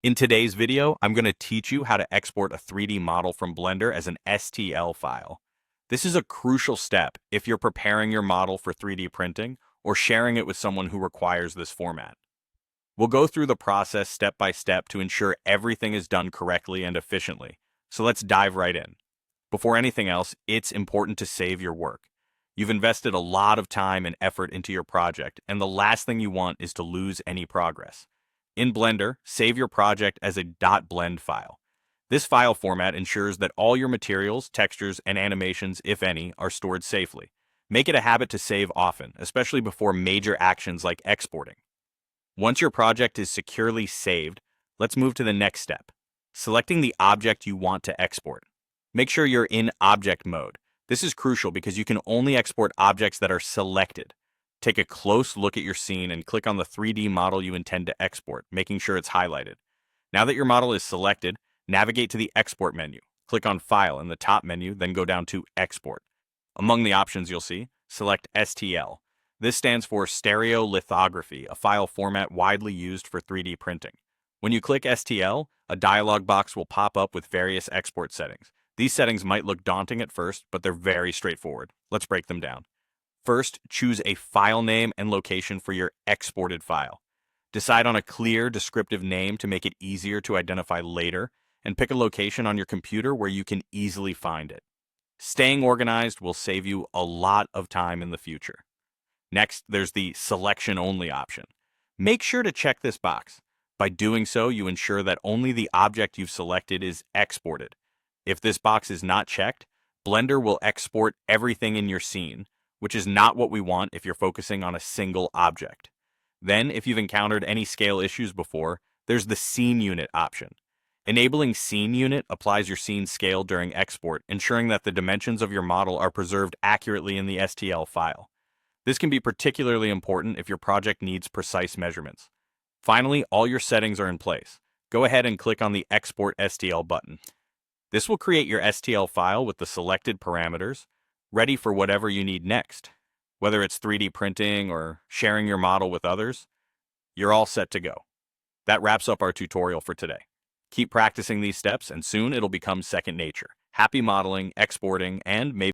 In today's video, I'm going to teach you how to export a 3D model from Blender as an STL file. This is a crucial step if you're preparing your model for 3D printing or sharing it with someone who requires this format. We'll go through the process step by step to ensure everything is done correctly and efficiently. So let's dive right in. Before anything else, it's important to save your work. You've invested a lot of time and effort into your project, and the last thing you want is to lose any progress. In Blender, save your project as a .blend file. This file format ensures that all your materials, textures, and animations, if any, are stored safely. Make it a habit to save often, especially before major actions like exporting. Once your project is securely saved, let's move to the next step, selecting the object you want to export. Make sure you're in object mode. This is crucial because you can only export objects that are selected. Take a close look at your scene and click on the 3D model you intend to export, making sure it's highlighted. Now that your model is selected, navigate to the Export menu. Click on File in the top menu, then go down to Export. Among the options you'll see, select STL. This stands for stereolithography, a file format widely used for 3D printing. When you click STL, a dialog box will pop up with various export settings. These settings might look daunting at first, but they're very straightforward. Let's break them down. First, choose a file name and location for your exported file. Decide on a clear, descriptive name to make it easier to identify later, and pick a location on your computer where you can easily find it. Staying organized will save you a lot of time in the future. Next, there's the Selection Only option. Make sure to check this box. By doing so, you ensure that only the object you've selected is exported. If this box is not checked, Blender will export everything in your scene, which is not what we want if you're focusing on a single object. Then, if you've encountered any scale issues before, there's the Scene Unit option. Enabling Scene Unit applies your scene scale during export, ensuring that the dimensions of your model are preserved accurately in the STL file. This can be particularly important if your project needs precise measurements. Finally, all your settings are in place. Go ahead and click on the Export STL button. This will create your STL file with the selected parameters, ready for whatever you need next. Whether it's 3D printing or sharing your model with others, you're all set to go. That wraps up our tutorial for today. Keep practicing these steps and soon it'll become second nature. Happy modeling, exporting, and maybe